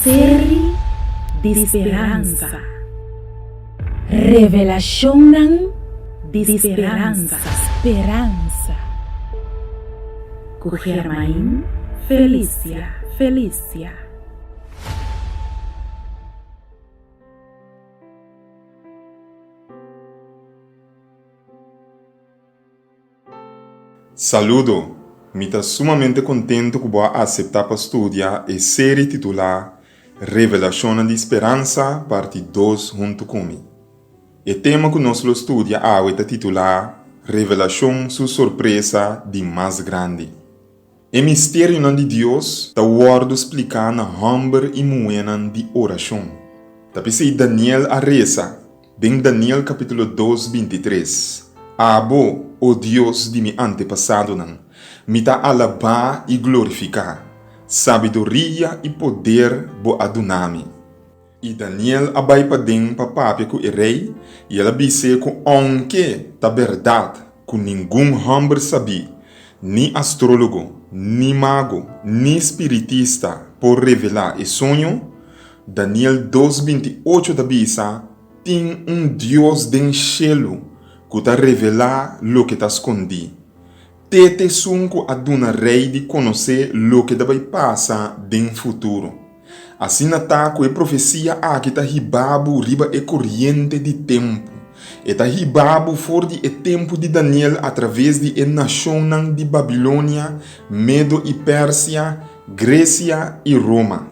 Série de esperança. Revelação de esperança. Esperança. Com Germain Felícia. Saludo! Me está sumamente contento que vou aceitar para estudar a série titular Revelação de Esperança, parte 2 junto comigo. O tema que nós estudamos é titular Revelação sua surpresa de mais grande. O mistério de Deus está word explicar na humber e moena de oração. Tapi Daniel a reza, em Daniel capítulo 2, 23. Abo, o Deus de mi antepassado, me tá alabar e glorificar. Sabedoria e poder bo adunami. E Daniel abai pa den papapia com o rei, e ela disse com onque ta verdade, com nenhum homem sabi, ni astrólogo, ni mago, ni espiritista, por revelar e sonho. Daniel 2:28 da bisa, tem Deus den cielo, que ta revelar lo que ta escondi. Tete sunco aduna rei de conhecer lo que vai passar no futuro. Assim nataco e profecia aqui tá ribabu riba e corrente de tempo. E tá ribabu for de e tempo de Daniel através de e nação de Babilônia, Medo e Pérsia, Grécia e Roma.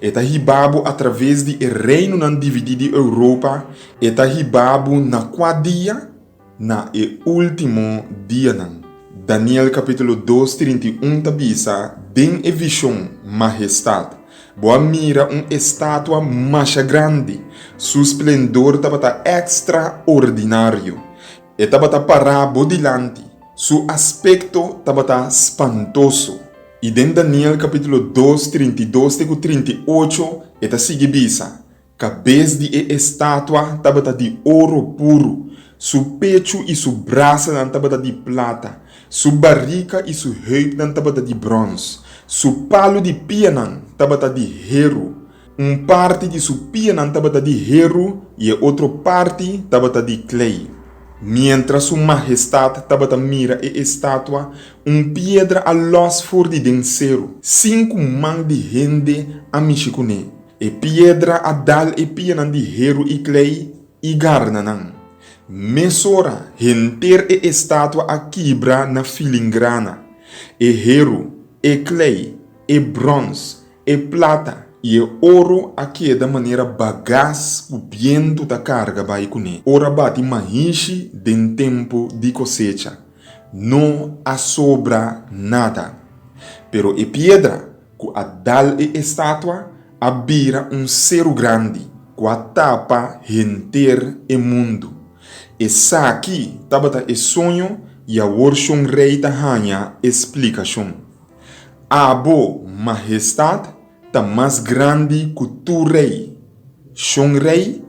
E tá ribabu através de e reino nan dividido Europa. E tá ribabu na quadia, na e último dia nan. Daniel capítulo 2, 31 da bisa, den e visão, majestade. Boa mira estátua mais grande, su esplendor tabata extraordinário. E tabata parabo dilante, su aspecto tabata espantoso. E den Daniel capítulo 2, 32 e 38, eta sigue bisa, cabeça de estátua tabata de ouro puro, su pecho e su braça tabata de plata, su barriga e su heup tabata de bronze, su palo de pia tabata de herro, parte de su pia tabata de herro e outra parte tabata de clay. Mientras su majestade tabata mira e estátua, piedra a los for de densero, 5 man de gente a michicune, e piedra a dal e pia de herro e clay e garnanan. Mesora, renter e estátua a quebra na filingrana, e herro, e clay, e bronze, e plata, e ouro a que da maneira bagaz o viento da carga vai cune. Ora bate mahishi den tempo de cosecha. Não sobra nada. Pero e pedra, com a dal e estátua, abira ser grande, com a tapa renter e mundo. Essa aqui tabata e sonho e a worshon rei da hanha explicação. Abo majestade tá mais grande que tu rei. Shon rei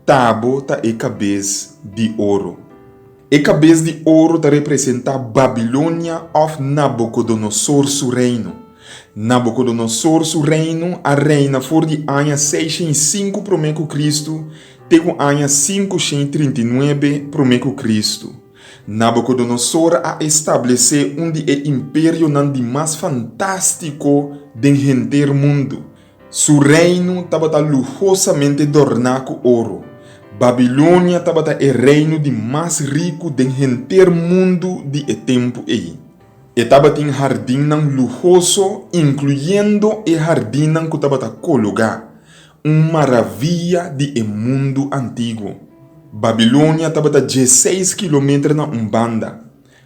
tabo tá e cabeça de ouro. E cabeça de ouro tá representa Babilônia of Nabucodonosor su reino. Nabucodonosor su reino a reina for de anha 605 promeco Cristo. Tego anha 539 promeco Cristo. Nabucodonosor a estabelecer de império de mais fantástico do render mundo. Su reino estava lujosamente adornado com ouro. Babilônia estava o reino de mais rico do render mundo de tempo aí. Estava em jardim lujoso, incluindo o jardim que estava colocado. Maravilha de mundo antigo. Babilônia estava a 16 km na banda.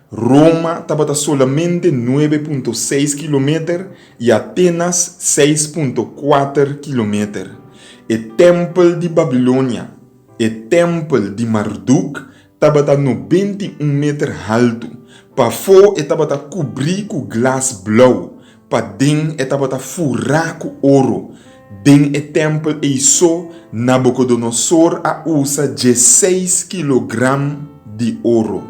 Roma estava solamente 9,6 km e Atenas 6,4 km. O templo de Babilônia, o templo de Marduk, estava a 91 metros alto. Para fora estava a cobrir com glass blau. Para dentro estava a furar com ouro. Den e templo e só Nabucodonosor a usa 16 kg de ouro.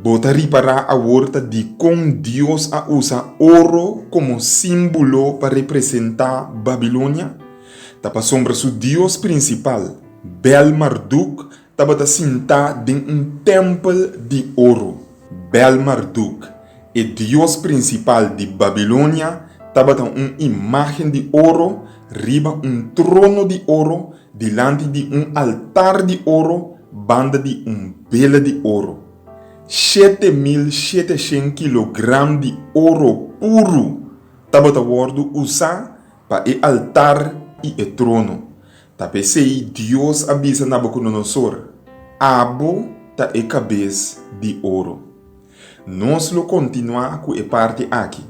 Bota reparar a horta de como Deus a usa ouro como símbolo para representar Babilônia. Tapa sombra su Dios principal, Bel Marduk, taba ta sinta em templo de ouro. Bel Marduk, o Dios principal de Babilônia, taba ta imagem de ouro, riba trono de ouro, delante de altar de ouro, banda de bela de ouro. 7.700 kg de ouro puro taba ta wordo usar para o altar e o trono. Tape sei Deus avisa Nabucodonosor, abo ta e cabeça de ouro. Nós lo continuar com a parte aqui.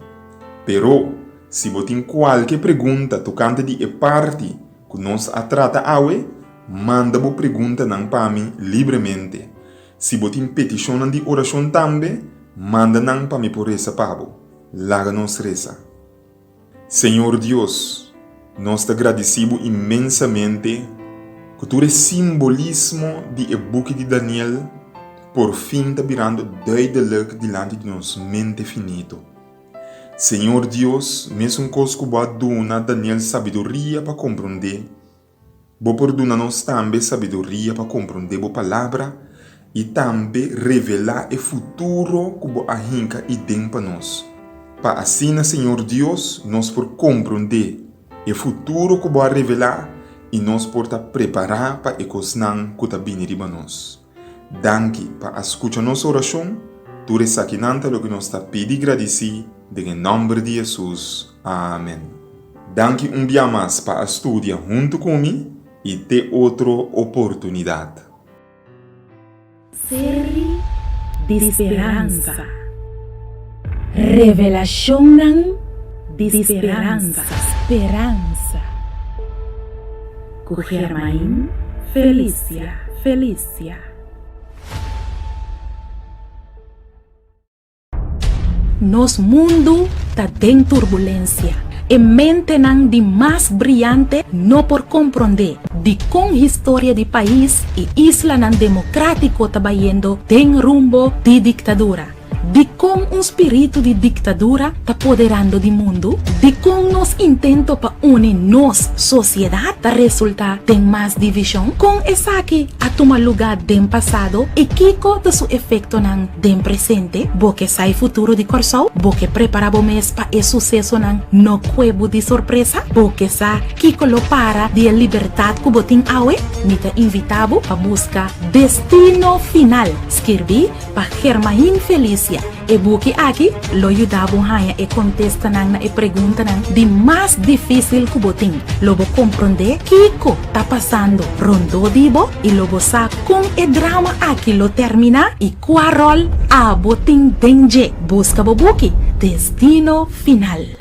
Pero, se você tem qualquer pergunta tocante de a parte que nós a trata awe, manda bo pergunta nang para mim livremente. Se você tem petição de oração também, manda nang para mim por essa pabo. Laga nos reza. Senhor Deus, nós te agradecemos imensamente que tu és simbolismo de book de Daniel por fim está virando duidelijk delante de nos mente finito. Senhor Deus, mesmo coisa que boa dona Daniel sabedoria para compreender, bo por dona nos também sabedoria para compreender bo palavra e também revelar o futuro que bo ahinca e dem para nós. Para assim, Senhor Deus, nós por compreender o futuro que bo revelar e nós por ta preparar para o cosnan que ta vinir para nós. Danke para escuchar nossa oração, tu resaquinanta lo que nos está pedindo e agradeci, em nome de Jesus. Amém. Danke dia mais para estudar junto comigo e ter outra oportunidade. Série de esperança. Revelação de esperança. Esperança. Com Germain Felícia. Nos mundo tá em turbulência. E mente não de mais brilhante não por compreender de com história de país e isla não democrático tá indo tem rumbo de ditadura. De como espírito de ditadura está apoderando do mundo, de como nos intento para unir nos sociedade está resultar em mais divisão, com essa aqui a tomar lugar do passado e kiko de seu efeito não do presente, porque sai futuro de corso, porque prepara o mês para o sucesso não no cuevo de surpresa, porque sa kiko lo para de liberdade que botin awe, me te invitavo para buscar destino final, escrevi para Germain Felícia. E buki aqui lo ayudava a e contesta nang na e pergunta nang di mais difícil que botin. Lobo compreender kiko tá passando rondo dibo e lobo sa com e drama aqui lo termina e qual rol a botin denje busca bo buki destino final.